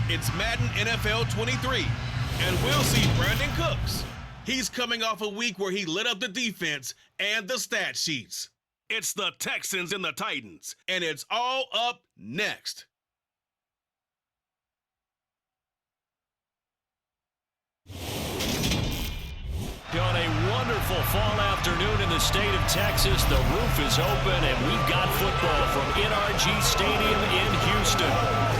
It's Madden NFL 23, and we'll see Brandon Cooks. He's coming off a week where he lit up the defense and the stat sheets. It's the Texans and the Titans, and it's all up next. On a wonderful fall afternoon in the state of Texas, the roof is open and we've got football from NRG Stadium in Houston.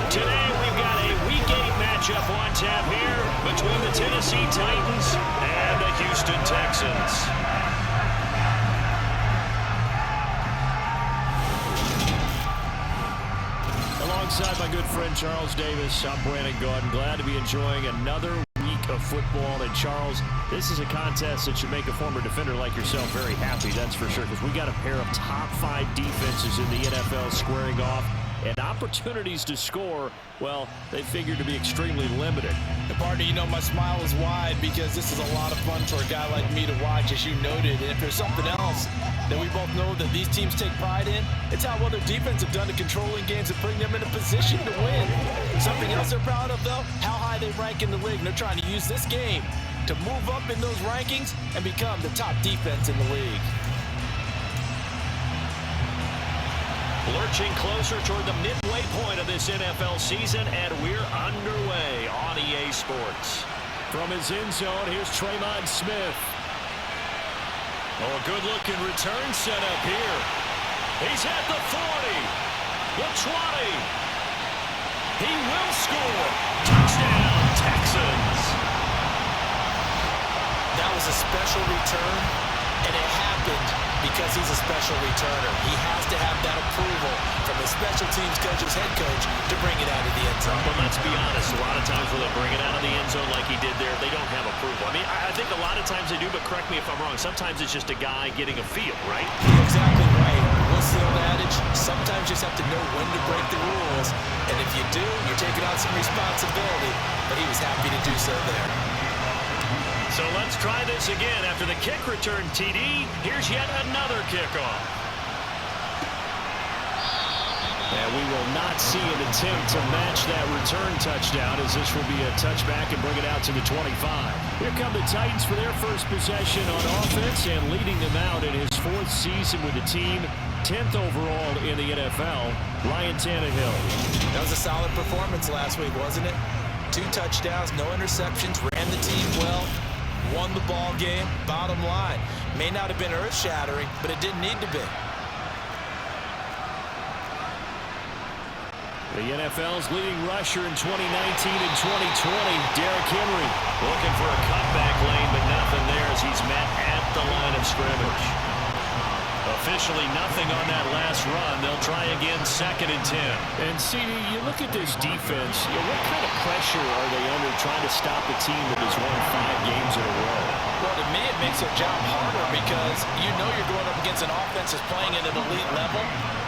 Today we've got a Week 8 matchup on tap here between the Tennessee Titans and the Houston Texans. Alongside my good friend Charles Davis, I'm Brandon Gordon. Glad to be enjoying another week of football. And Charles, this is a contest that should make a former defender like yourself very happy, that's for sure, because we got a pair of top 5 defenses in the NFL squaring off, and opportunities to score, well, they figure to be extremely limited. And partner, you know, my smile is wide because this is a lot of fun for a guy like me to watch, as you noted. And if there's something else that we both know that these teams take pride in, it's how well their defense have done at controlling games and putting them in a position to win. Something else they're proud of, though, how high they rank in the league. And they're trying to use this game to move up in those rankings and become the top defense in the league. Lurching closer toward the midway point of this NFL season, and we're underway on EA Sports. From his end zone, here's Tremont Smith. Oh, a good-looking return set up here. He's at the 40, the 20. He will score. Touchdown, Texans. That was a special return, and it happened because he's a special returner. He has to have that approval from his special teams coach's head coach to bring it out of the end zone. But let's be honest, a lot of times when they bring it out of the end zone like he did there, they don't have approval. I mean, I think a lot of times they do, but correct me if I'm wrong. Sometimes it's just a guy getting a feel, right? You're exactly right. What's the old adage? Sometimes you just have to know when to break the rules. And if you do, you're taking on some responsibility. But he was happy to do so there. So let's try this again. After the kick return TD, here's yet another kickoff. And we will not see an attempt to match that return touchdown, as this will be a touchback and bring it out to the 25. Here come the Titans for their first possession on offense, and leading them out in his 4th season with the team, 10th overall in the NFL, Ryan Tannehill. That was a solid performance last week, wasn't it? 2 touchdowns, no interceptions, ran the team well, won the ball game. Bottom line, may not have been earth-shattering, but it didn't need to be. The NFL's leading rusher in 2019 and 2020, Derrick Henry, looking for a cutback lane, but nothing there as he's met at the line of scrimmage. Officially nothing on that last run. They'll try again 2nd and 10. And CD, you look at this defense, what kind of pressure are they under trying to stop a team that has won 5 games in a row? Well, to me, it makes their job harder because you know you're going up against an offense that's playing at an elite level,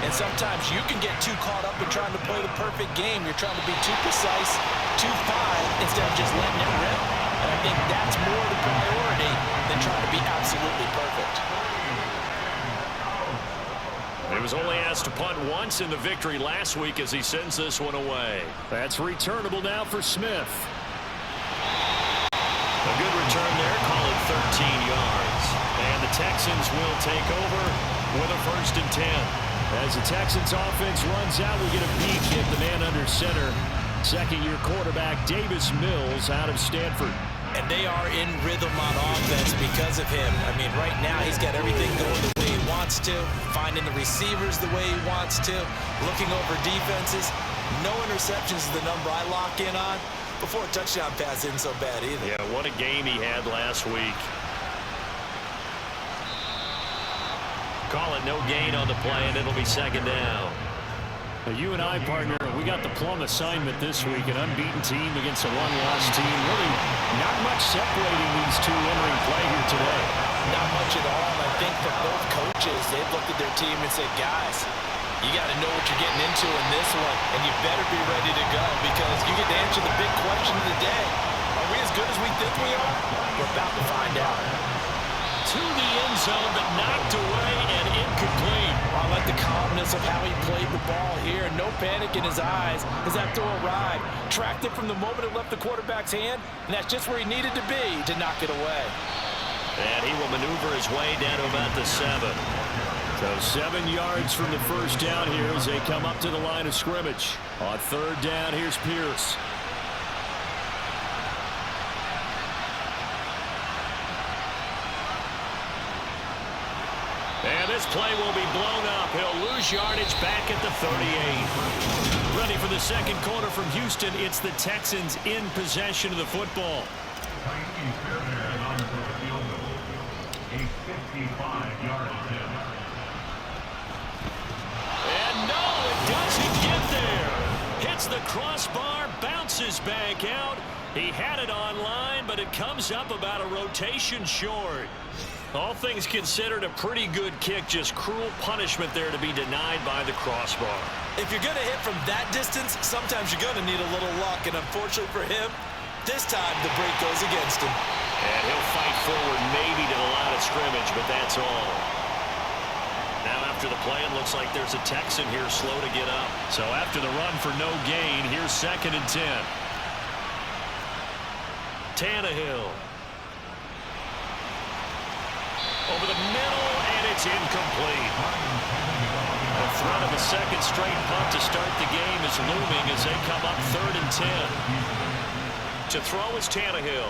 and sometimes you can get too caught up in trying to play the perfect game. You're trying to be too precise, too fine, instead of just letting it rip. And I think that's more the priority than trying to be absolutely perfect. He was only asked to punt once in the victory last week as he sends this one away. That's returnable now for Smith. A good return there, call it 13 yards. And the Texans will take over with a 1st and 10. As the Texans offense runs out, we get a peek at the man under center. 2nd-year quarterback Davis Mills out of Stanford. And they are in rhythm on offense because of him. I mean, right now he's got everything going the way he wants to, finding the receivers the way he wants to, looking over defenses. No interceptions is the number I lock in on. Before a touchdown pass isn't so bad either. Yeah, what a game he had last week. Call it no gain on the play, and it'll be 2nd down. You and I, partner, we got the plum assignment this week, an unbeaten team against a one-loss team. Really not much separating these two entering play here today. Not much at all. I think for both coaches, they've looked at their team and said, guys, you got to know what you're getting into in this one, and you better be ready to go because you get to answer the big question of the day. Are we as good as we think we are? We're about to find out. To the end zone, but knocked away and incomplete. I like the calmness regardless of how he played the ball here. No panic in his eyes as that throw arrived. Tracked it from the moment it left the quarterback's hand, and that's just where he needed to be to knock it away. And he will maneuver his way down to about the 7. So 7 yards from the first down here as they come up to the line of scrimmage. On third down, here's Pierce. And this play will be blown up. He'll lose yardage back at the 38. Ready for the second quarter from Houston. It's the Texans in possession of the football. And no, it doesn't get there. Hits the crossbar, bounces back out. He had it online, but it comes up about a rotation short. All things considered, a pretty good kick. Just cruel punishment there to be denied by the crossbar. If you're going to hit from that distance, sometimes you're going to need a little luck. And unfortunately for him, this time the break goes against him. And he'll fight forward maybe to the line of scrimmage, but that's all. Now after the play, it looks like there's a Texan here slow to get up. So after the run for no gain, here's 2nd and 10. Tannehill. Over the middle, and it's incomplete. The threat of a second straight punt to start the game is looming as they come up 3rd and 10. To throw is Tannehill.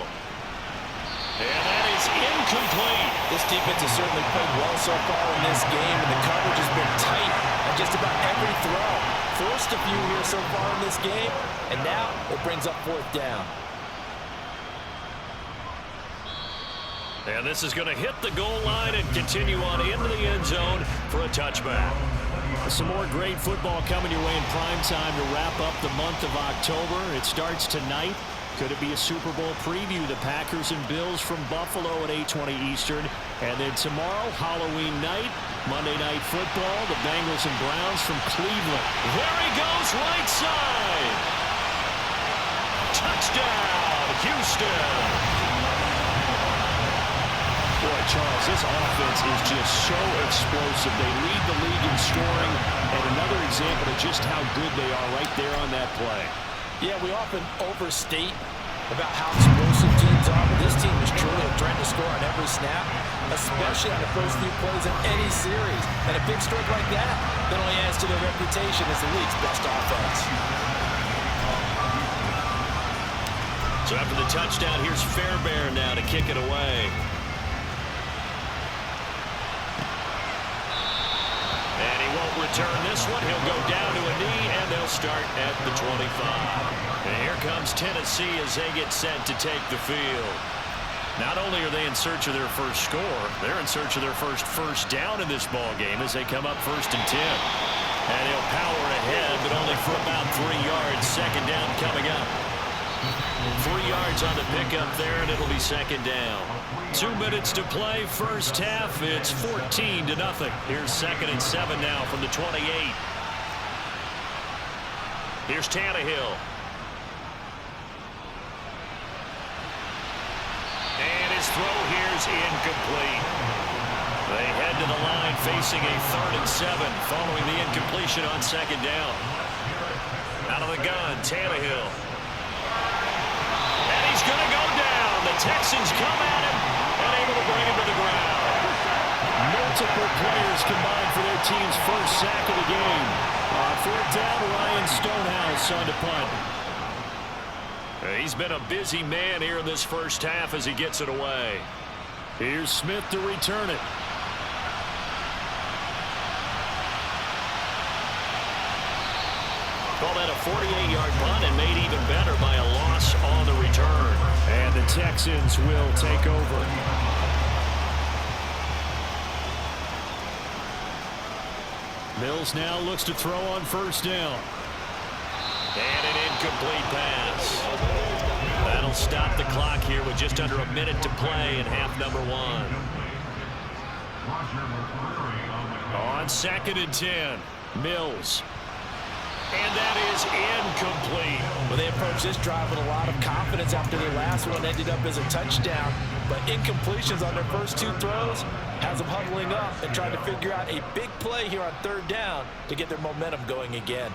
And that is incomplete. This defense has certainly played well so far in this game, and the coverage has been tight on just about every throw. Forced a few here so far in this game, and now it brings up 4th down. And this is going to hit the goal line and continue on into the end zone for a touchback. Some more great football coming your way in prime time to wrap up the month of October. It starts tonight. Could it be a Super Bowl preview? The Packers and Bills from Buffalo at 8:20 Eastern. And then tomorrow, Halloween night, Monday Night Football, the Bengals and Browns from Cleveland. There he goes, right side. Touchdown, Houston. Boy, Charles, this offense is just so explosive. They lead the league in scoring, and another example of just how good they are right there on that play. Yeah, we often overstate about how explosive teams are, but this team is truly a threat to score on every snap, especially on the first few plays of any series. And a big stroke like that only adds to their reputation as the league's best offense. So after the touchdown, here's Fairbairn now to kick it away. And he won't return this one. He'll go down to a knee, and they'll start at the 25. And here comes Tennessee as they get set to take the field. Not only are they in search of their first score, they're in search of their first down in this ball game as they come up 1st and 10. And he'll power ahead, but only for about 3 yards. 2nd down coming up. 3 yards on the pickup there, and it'll be 2nd down. 2 minutes to play, first half. It's 14-0. Here's 2nd and 7 now from the 28. Here's Tannehill. And his throw here's incomplete. They head to the line facing a 3rd and 7 following the incompletion on 2nd down. Out of the gun, Tannehill. And he's going to go down. The Texans come at him and able to bring him to the ground. Multiple players combined for their team's first sack of the game. On 4th down, Ryan Stonehouse on to punt. He's been a busy man here in this first half as he gets it away. Here's Smith to return it. Call that a 48-yard punt and made even better by a loss on the return. And the Texans will take over. Mills now looks to throw on 1st down. And an incomplete pass. That'll stop the clock here with just under a minute to play in half number 1. On 2nd and 10, Mills. And that is incomplete. Well, they approached this drive with a lot of confidence after their last one ended up as a touchdown. but incompletions on their first 2 throws has them huddling up and trying to figure out a big play here on 3rd down to get their momentum going again.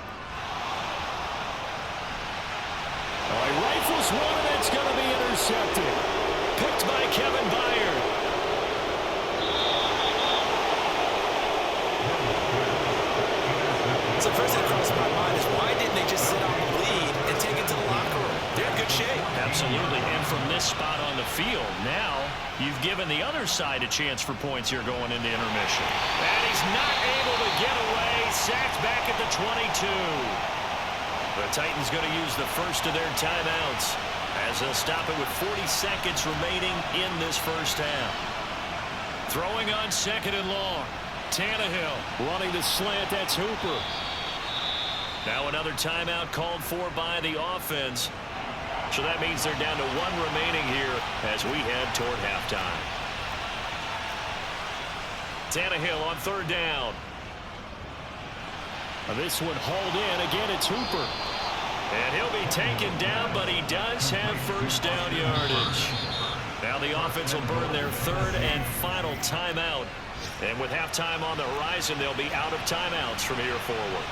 He rifles one, and it's going to be intercepted. Picked by Kevin Byard. So first thing that crossed my mind is why didn't they just sit on the lead and take it to the locker room? They're in good shape. Absolutely, and from this spot on the field, now you've given the other side a chance for points here going into intermission. And he's not able to get away. Sacked back at the 22. The Titans going to use the first of their timeouts as they'll stop it with 40 seconds remaining in this first half. Throwing on 2nd and long. Tannehill running the slant. That's Hooper. Now another timeout called for by the offense. So that means they're down to 1 remaining here as we head toward halftime. Tannehill on 3rd down. This one hauled in. Again, it's Hooper. And he'll be taken down, but he does have first down yardage. Now the offense will burn their 3rd and final timeout. And with halftime on the horizon, they'll be out of timeouts from here forward.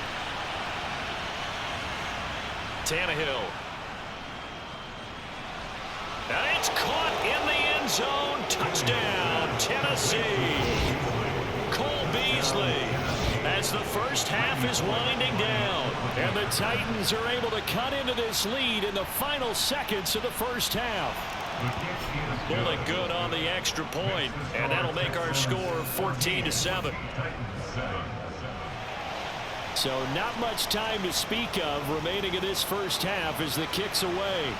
Tannehill. And it's caught in the end zone. Touchdown, Tennessee. Cole Beasley. As the first half is winding down. And the Titans are able to cut into this lead in the final seconds of the first half. Pulling good on the extra point, and that'll make our score 14-7. So not much time to speak of remaining in this first half as the kick's away.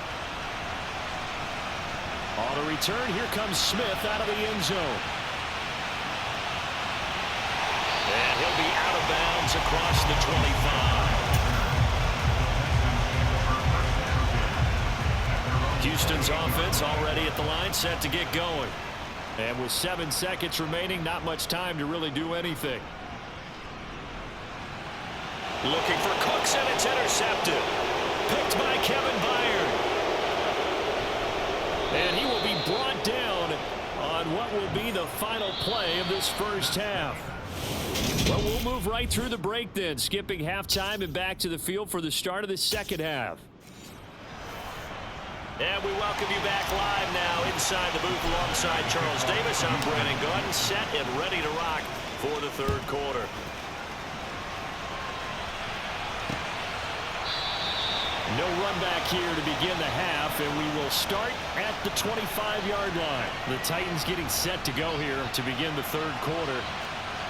On the return, here comes Smith out of the end zone. And he'll be out of bounds across the 25. Houston's offense already at the line, set to get going. And with 7 seconds remaining, not much time to really do anything. Looking for Cooks, and it's intercepted. Picked by Kevin Byard. And he will be brought down on what will be the final play of this first half. Well, we'll move right through the break then, skipping halftime and back to the field for the start of the second half. And we welcome you back live now inside the booth alongside Charles Davis. I'm Brandon Gaudin, set and ready to rock for the 3rd quarter. No run back here to begin the half, and we will start at the 25-yard line. The Titans getting set to go here to begin the 3rd quarter.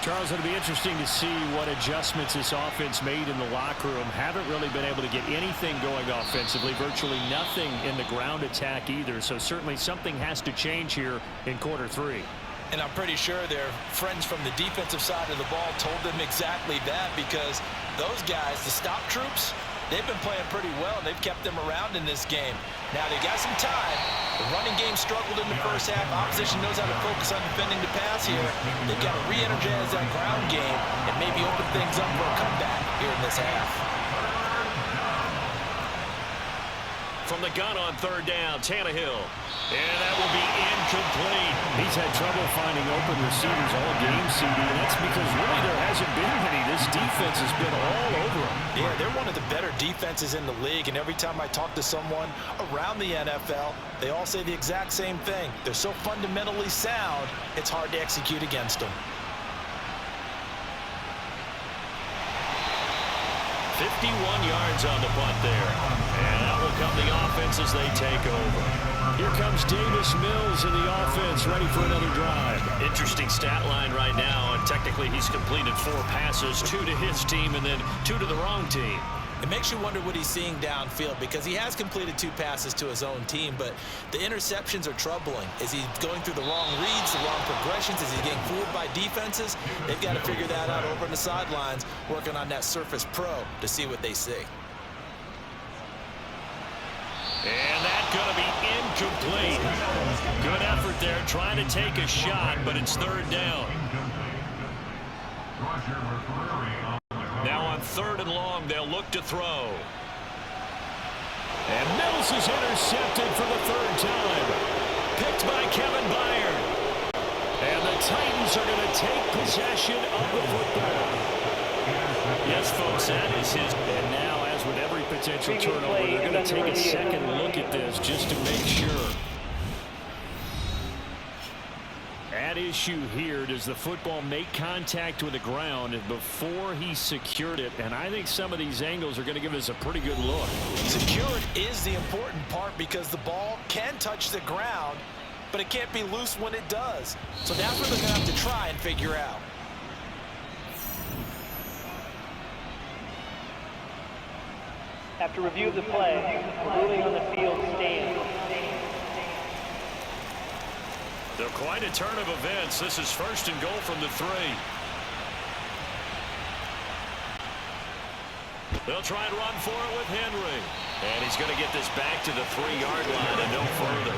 Charles, it'll be interesting to see what adjustments this offense made in the locker room. Haven't really been able to get anything going offensively, virtually nothing in the ground attack either. So certainly something has to change here in quarter 3. And I'm pretty sure their friends from the defensive side of the ball told them exactly that, because those guys, the stop troops, they've been playing pretty well, and they've kept them around in this game. Now they got some time. The running game struggled in the first half. Opposition knows how to focus on defending the pass here. They've got to re-energize that ground game and maybe open things up for a comeback here in this half. From the gun on 3rd down, Tannehill. And that will be incomplete. He's had trouble finding open receivers all game, CD, and that's because really there hasn't been any. This defense has been all over them. Yeah, they're one of the better defenses in the league, and every time I talk to someone around the NFL, they all say the exact same thing. They're so fundamentally sound, it's hard to execute against them. 51 yards on the punt there. And out will come the offense as they take over. Here comes Davis Mills in the offense, ready for another drive. Interesting stat line right now, and technically he's completed 4 passes, 2 to his team and then 2 to the wrong team. It makes you wonder what he's seeing downfield, because he has completed 2 passes to his own team, but the interceptions are troubling. Is he going through the wrong reads, the wrong progressions? Is he getting fooled by defenses? They've got to figure that out over on the sidelines, working on that Surface Pro to see what they see. And that's going to be incomplete. Good effort there, trying to take a shot, but it's 3rd down. Now on 3rd and long, they'll look to throw. And Mills is intercepted for the 3rd time. picked by Kevin Byard. And the Titans are going to take possession of the football. Yes, folks, that is his. And now, as with every potential turnover, they're going to take a second look at this just to make sure. At issue here, does the football make contact with the ground before he secured it? And I think some of these angles are going to give us a pretty good look. Secured is the important part because the ball can touch the ground, but it can't be loose when it does. So that's what they're going to have to try and figure out. After review of the play, the ruling on the field stands. They're quite a turn of events. This is first and goal from the 3. They'll try and run for it with Henry. And he's going to get this back to the 3-yard line and no further.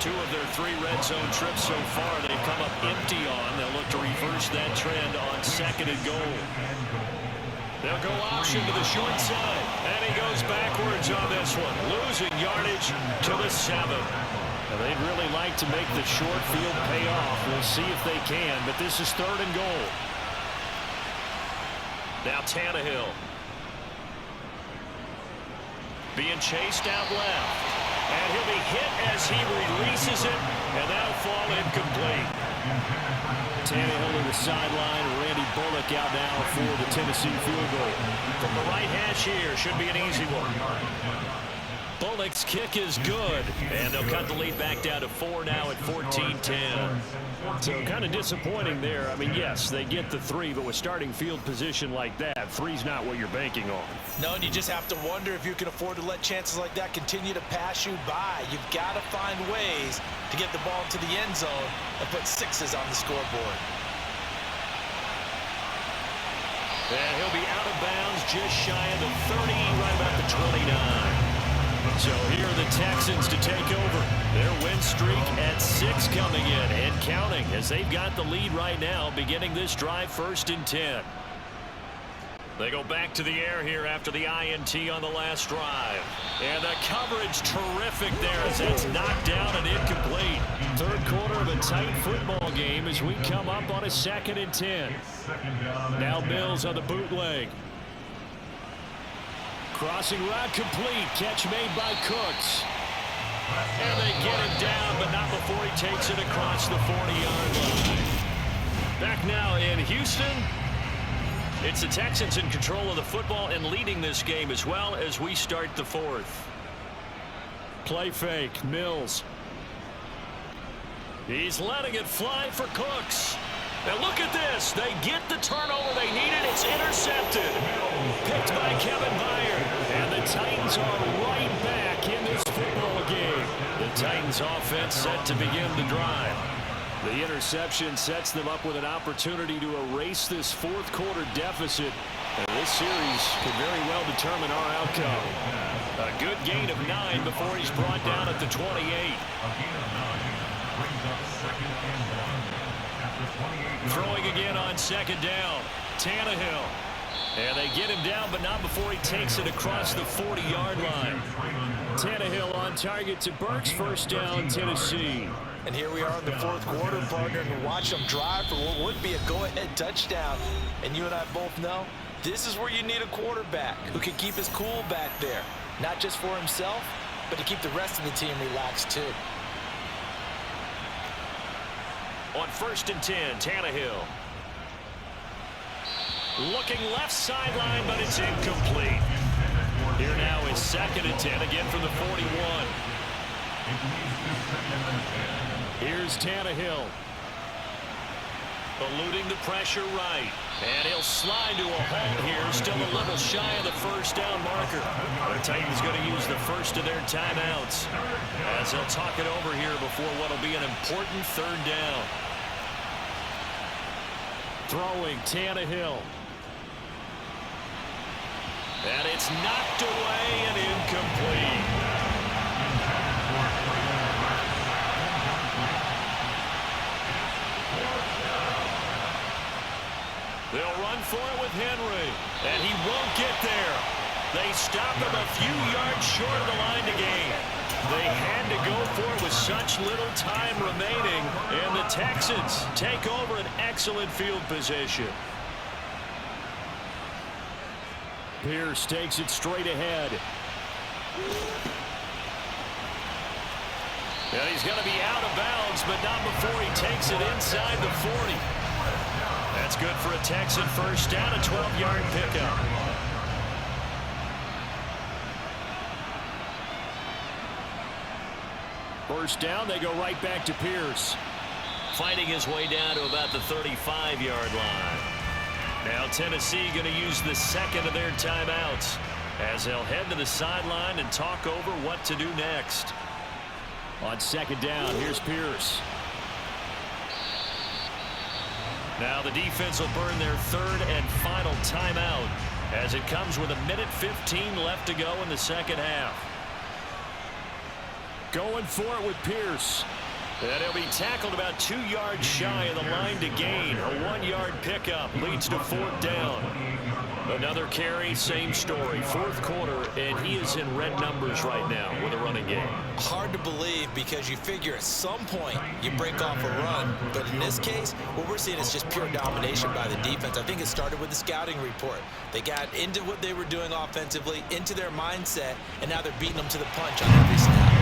2 of their 3 red zone trips so far they've come up empty on. They'll look to reverse that trend on second and goal. They'll go option to the short side. And he goes backwards on this one. Losing yardage to the 7. They'd really like to make the short field pay off. We'll see if they can, but this is third and goal. Now Tannehill. Being chased out left. And he'll be hit as he releases it, and that'll fall incomplete. Tannehill to the sideline. Randy Bullock out now for the Tennessee field goal. From the right hash here, should be an easy one. Bullock's kick is good, and they'll cut the lead back down to 4 now at 14-10. So kind of disappointing there. I mean, yes, they get the 3, but with starting field position like that, 3's not what you're banking on. No, and you just have to wonder if you can afford to let chances like that continue to pass you by. You've got to find ways to get the ball into the end zone and put 6s on the scoreboard. And he'll be out of bounds just shy of the 30, right about the 29. So here are the Texans to take over. Their win streak at 6 coming in and counting as they've got the lead right now beginning this drive 1st and 10. They go back to the air here after the INT on the last drive. And the coverage terrific there as that's knocked down and incomplete. Third quarter of a tight football game as we come up on a 2nd and 10. Now Mills on the bootleg. Crossing route complete. Catch made by Cooks. And they get him down, but not before he takes it across the 40-yard line. Back now in Houston. It's the Texans in control of the football and leading this game as well as we start the 4th. Play fake. Mills. He's letting it fly for Cooks. Now look at this. They get the turnover they needed. It's intercepted. Picked by Kevin Byard. And the Titans are right back in this football game. The Titans offense set to begin the drive. The interception sets them up with an opportunity to erase this 4th quarter deficit. And this series could very well determine our outcome. A good gain of 9 before he's brought down at the 28. Throwing again on 2nd down. Tannehill. And they get him down, but not before he takes it across the 40-yard line. Tannehill on target to Burks. 1st down, Tennessee. And here we are in the 4th quarter, partner, and watch them drive for what would be a go-ahead touchdown. And you and I both know this is where you need a quarterback who can keep his cool back there. Not just for himself, but to keep the rest of the team relaxed too. On 1st and 10, Tannehill. Looking left sideline, but it's incomplete. Here now is 2nd and 10, again from the 41. Here's Tannehill. Eluding the pressure right. And he'll slide to a halt here. Still a little shy of the 1st down marker. The Titans going to use the first of their timeouts as they'll talk it over here before what will be an important 3rd down. Throwing Tannehill. And it's knocked away and incomplete. They'll run for it with Henry. And he won't get there. They stop him a few yards short of the line to gain. They had to go for it with such little time remaining, and the Texans take over an excellent field position. Pierce takes it straight ahead. And he's going to be out of bounds, but not before he takes it inside the 40. That's good for a Texan first down, a 12-yard pickup. First down, they go right back to Pierce. Fighting his way down to about the 35-yard line. Now Tennessee going to use the second of their timeouts as they'll head to the sideline and talk over what to do next. On second down, here's Pierce. Now the defense will burn their third and final timeout as it comes with 1:15 left to go in the second half. Going for it with Pierce. And he'll be tackled about 2 yards shy of the line to gain. A 1-yard pickup leads to fourth down. Another carry, same story. Fourth quarter, and he is in red numbers right now with a running game. Hard to believe because you figure at some point you break off a run. But in this case, what we're seeing is just pure domination by the defense. I think it started with the scouting report. They got into what they were doing offensively, into their mindset, and now they're beating them to the punch on every snap.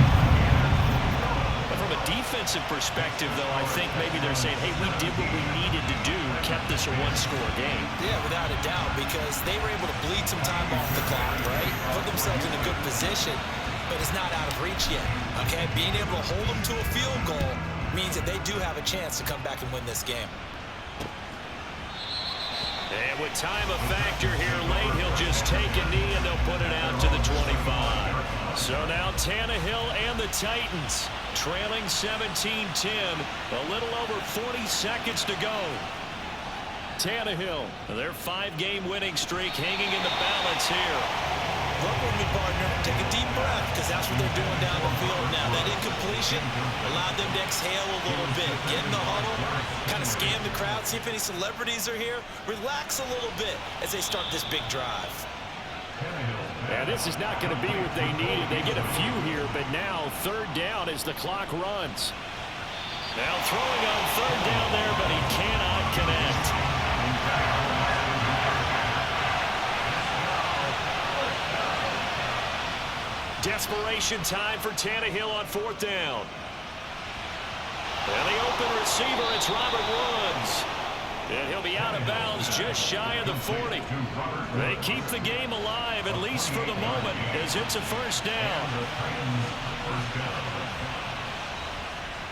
From a defensive perspective, though, I think maybe they're saying, hey, we did what we needed to do, kept this a one-score game. Yeah, without a doubt, because they were able to bleed some time off the clock, right? Put themselves in a good position, but it's not out of reach yet, okay? Being able to hold them to a field goal means that they do have a chance to come back and win this game. And with time a factor here late, he'll just take a knee and they'll put it out to the 25. So now Tannehill and the Titans trailing 17-10. A little over 40 seconds to go. Tannehill, their 5-game winning streak hanging in the balance here. Look with me, partner. Take a deep breath, because that's what they're doing down the field now. That incompletion allowed them to exhale a little bit. Get in the huddle, kind of scan the crowd, see if any celebrities are here. Relax a little bit as they start this big drive. Yeah, this is not going to be what they needed. They get a few here, but now third down as the clock runs. Now throwing on third down there, but he cannot connect. Desperation time for Tannehill on fourth down. And the open receiver, it's Robert Woods. And he'll be out of bounds just shy of the 40. They keep the game alive, at least for the moment, as it's a first down.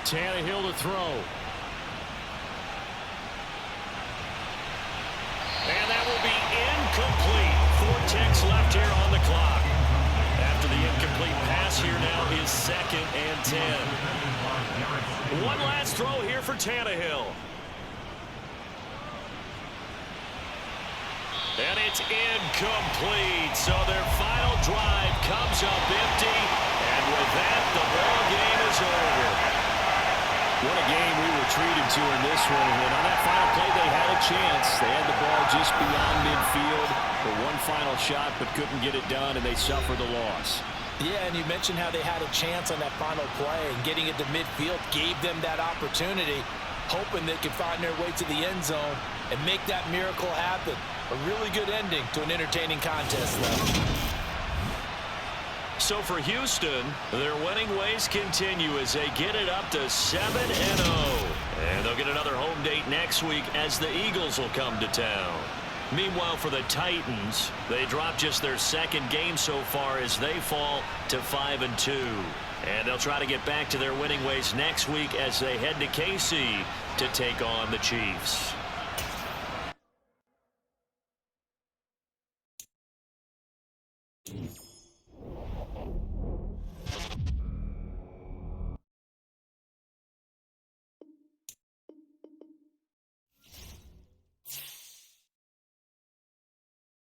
Tannehill to throw. And that will be incomplete. 4 ticks left here on the clock. After the incomplete pass here now is 2nd and 10. One last throw here for Tannehill. And it's incomplete. So their final drive comes up empty. And with that, the ball game is over. What a game we were treated to in this one. And on that final play, they had a chance. They had the ball just beyond midfield for one final shot, but couldn't get it done, and they suffered the loss. Yeah, and you mentioned how they had a chance on that final play, and getting it to midfield gave them that opportunity, hoping they could find their way to the end zone and make that miracle happen. A really good ending to an entertaining contest, though. So for Houston, their winning ways continue as they get it up to 7-0. And they'll get another home date next week as the Eagles will come to town. Meanwhile, for the Titans, they drop just their 2nd game so far as they fall to 5-2. And they'll try to get back to their winning ways next week as they head to KC to take on the Chiefs.